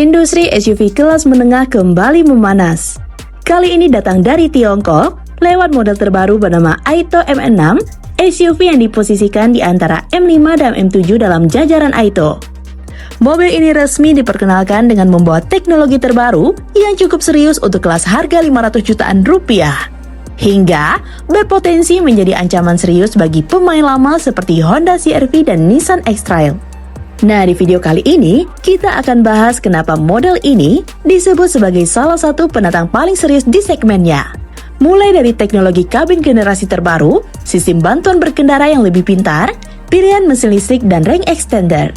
Industri SUV kelas menengah kembali memanas. Kali ini datang dari Tiongkok lewat model terbaru bernama Aito M6, SUV yang diposisikan di antara M5 dan M7 dalam jajaran Aito. Mobil ini resmi diperkenalkan dengan membawa teknologi terbaru yang cukup serius untuk kelas harga 500 jutaan rupiah. Hingga berpotensi menjadi ancaman serius bagi pemain lama seperti Honda CR-V dan Nissan X-Trail. Nah, di video kali ini, kita akan bahas kenapa model ini disebut sebagai salah satu penantang paling serius di segmennya. Mulai dari teknologi kabin generasi terbaru, sistem bantuan berkendara yang lebih pintar, pilihan mesin listrik, dan range extender.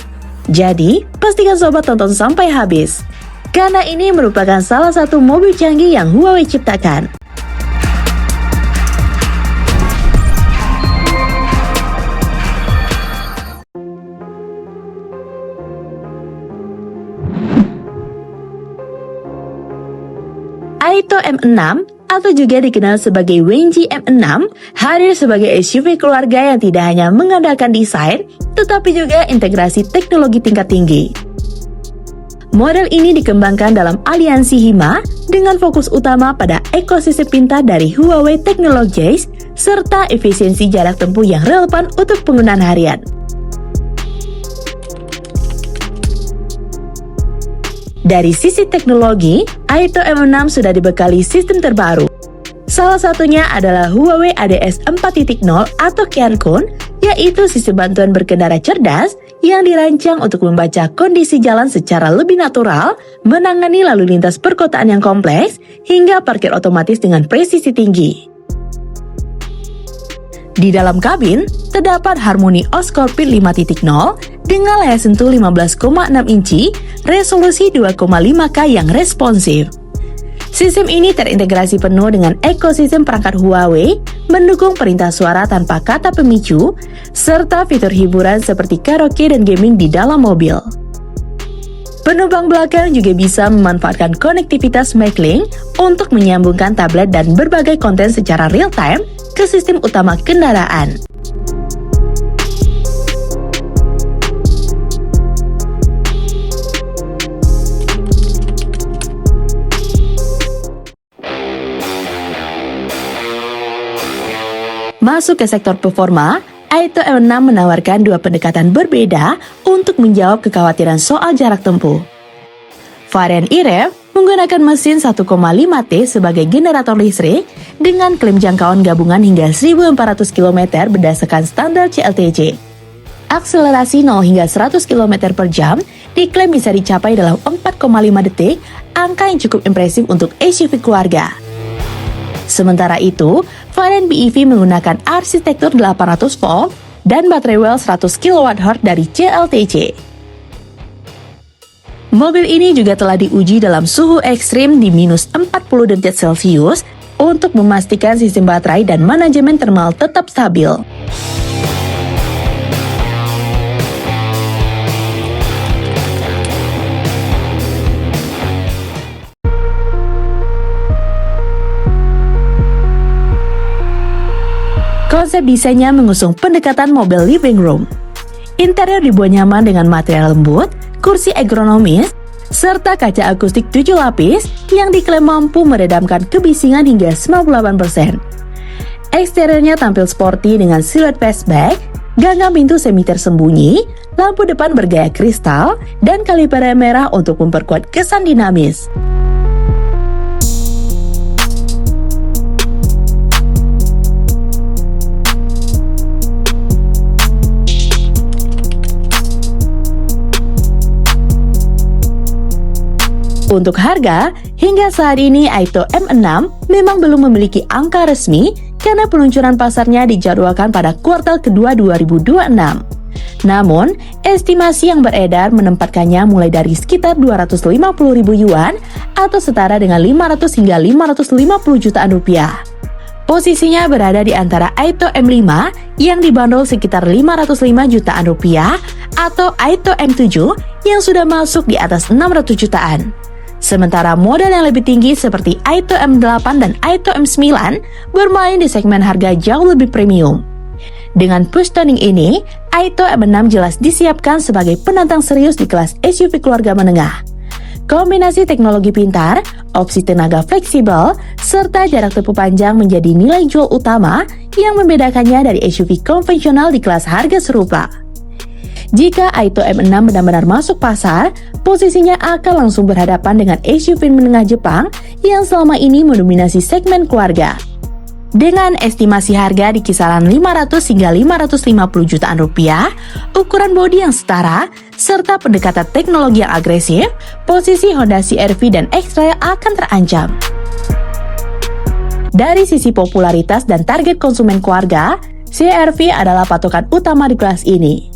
Jadi, pastikan sobat tonton sampai habis. Karena ini merupakan salah satu mobil canggih yang Huawei ciptakan. Aito M6 atau juga dikenal sebagai Wenji M6 hadir sebagai SUV keluarga yang tidak hanya mengandalkan desain, tetapi juga integrasi teknologi tingkat tinggi. Model ini dikembangkan dalam aliansi HIMA dengan fokus utama pada ekosistem pintar dari Huawei Technologies serta efisiensi jarak tempuh yang relevan untuk penggunaan harian. Dari sisi teknologi, Aito M6 sudah dibekali sistem terbaru. Salah satunya adalah Huawei ADS 4.0 atau QianCon, yaitu sistem bantuan berkendara cerdas yang dirancang untuk membaca kondisi jalan secara lebih natural, menangani lalu lintas perkotaan yang kompleks, hingga parkir otomatis dengan presisi tinggi. Di dalam kabin, terdapat Harmony OS Cockpit 5.0 dengan layar sentuh 15,6 inci, resolusi 2,5K yang responsif. Sistem ini terintegrasi penuh dengan ekosistem perangkat Huawei, mendukung perintah suara tanpa kata pemicu, serta fitur hiburan seperti karaoke dan gaming di dalam mobil. Penumpang belakang juga bisa memanfaatkan konektivitas MagLink untuk menyambungkan tablet dan berbagai konten secara real-time ke sistem utama kendaraan. Masuk ke sektor performa, Aito M6 menawarkan dua pendekatan berbeda untuk menjawab kekhawatiran soal jarak tempuh. Varian e-rev menggunakan mesin 1,5T sebagai generator listrik dengan klaim jangkauan gabungan hingga 1.400 km berdasarkan standar CLTC. Akselerasi 0 hingga 100 km per jam diklaim bisa dicapai dalam 4,5 detik, angka yang cukup impresif untuk SUV keluarga. Sementara itu, varian BEV menggunakan arsitektur 800 volt dan baterai well 100 kWh dari CLTC. Mobil ini juga telah diuji dalam suhu ekstrim di minus 40 derajat Celcius untuk memastikan sistem baterai dan manajemen termal tetap stabil. Konsep desainnya mengusung pendekatan mobil living room. Interior dibuat nyaman dengan material lembut, kursi ergonomis, serta kaca akustik 7 lapis yang diklaim mampu meredamkan kebisingan hingga 98%. Eksteriornya tampil sporty dengan siluet fastback, gagang pintu semi tersembunyi, lampu depan bergaya kristal, dan kaliper merah untuk memperkuat kesan dinamis. Untuk harga, hingga saat ini Aito M6 memang belum memiliki angka resmi karena peluncuran pasarnya dijadwalkan pada kuartal kedua 2026. Namun, estimasi yang beredar menempatkannya mulai dari sekitar 250.000 yuan atau setara dengan 500 hingga 550 jutaan rupiah. Posisinya berada di antara Aito M5 yang dibanderol sekitar 505 jutaan rupiah atau Aito M7 yang sudah masuk di atas 600 jutaan. Sementara model yang lebih tinggi seperti Aito M8 dan Aito M9 bermain di segmen harga jauh lebih premium. Dengan positioning ini, Aito M6 jelas disiapkan sebagai penantang serius di kelas SUV keluarga menengah. Kombinasi teknologi pintar, opsi tenaga fleksibel, serta jarak tempuh panjang menjadi nilai jual utama yang membedakannya dari SUV konvensional di kelas harga serupa. Jika Aito M6 benar-benar masuk pasar, posisinya akan langsung berhadapan dengan SUV menengah Jepang yang selama ini mendominasi segmen keluarga. Dengan estimasi harga di kisaran 500 hingga 550 jutaan rupiah, ukuran bodi yang setara, serta pendekatan teknologi yang agresif, posisi Honda CR-V dan X-Trail akan terancam. Dari sisi popularitas dan target konsumen keluarga, CR-V adalah patokan utama di kelas ini.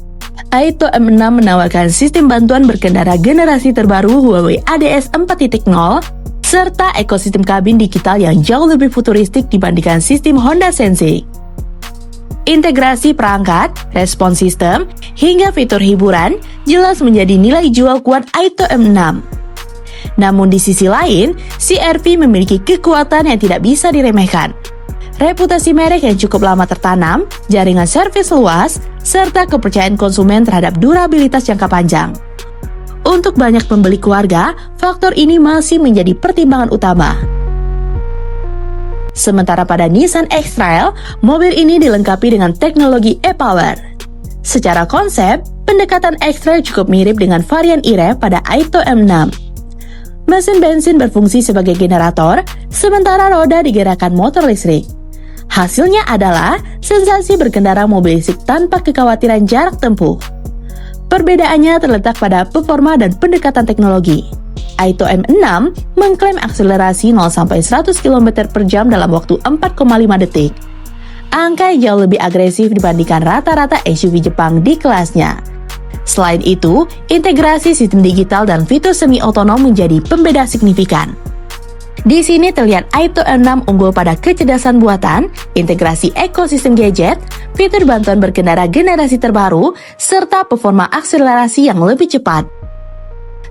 Aito M6 menawarkan sistem bantuan berkendara generasi terbaru Huawei ADS 4.0, serta ekosistem kabin digital yang jauh lebih futuristik dibandingkan sistem Honda Sensing. Integrasi perangkat, respon sistem, hingga fitur hiburan jelas menjadi nilai jual kuat Aito M6. Namun di sisi lain, CR-V memiliki kekuatan yang tidak bisa diremehkan. Reputasi merek yang cukup lama tertanam, jaringan servis luas, serta kepercayaan konsumen terhadap durabilitas jangka panjang. Untuk banyak pembeli keluarga, faktor ini masih menjadi pertimbangan utama. Sementara pada Nissan X-Trail, mobil ini dilengkapi dengan teknologi e-Power. Secara konsep, pendekatan X-Trail cukup mirip dengan varian e-Rev pada Aito M6. Mesin bensin berfungsi sebagai generator, sementara roda digerakkan motor listrik. Hasilnya adalah sensasi berkendara mobil listrik tanpa kekhawatiran jarak tempuh. Perbedaannya terletak pada performa dan pendekatan teknologi. Aito M6 mengklaim akselerasi 0-100 km per jam dalam waktu 4,5 detik. Angka yang jauh lebih agresif dibandingkan rata-rata SUV Jepang di kelasnya. Selain itu, integrasi sistem digital dan fitur semi-otonom menjadi pembeda signifikan. Di sini terlihat Aito M6 unggul pada kecerdasan buatan, integrasi ekosistem gadget, fitur bantuan berkendara generasi terbaru, serta performa akselerasi yang lebih cepat.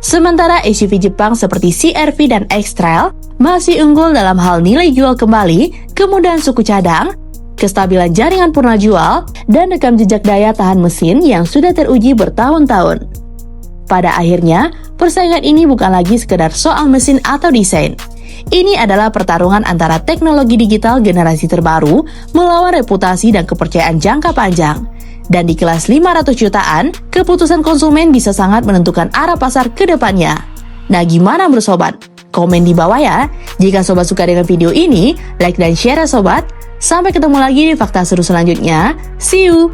Sementara SUV Jepang seperti CR-V dan X-Trail masih unggul dalam hal nilai jual kembali, kemudahan suku cadang, kestabilan jaringan purna jual, dan rekam jejak daya tahan mesin yang sudah teruji bertahun-tahun. Pada akhirnya, persaingan ini bukan lagi sekedar soal mesin atau desain. Ini adalah pertarungan antara teknologi digital generasi terbaru melawan reputasi dan kepercayaan jangka panjang. Dan di kelas 500 jutaan, keputusan konsumen bisa sangat menentukan arah pasar ke depannya. Nah, gimana menurut sobat? Komen di bawah ya. Jika sobat suka dengan video ini, like dan share ya sobat. Sampai ketemu lagi di fakta seru selanjutnya. See you!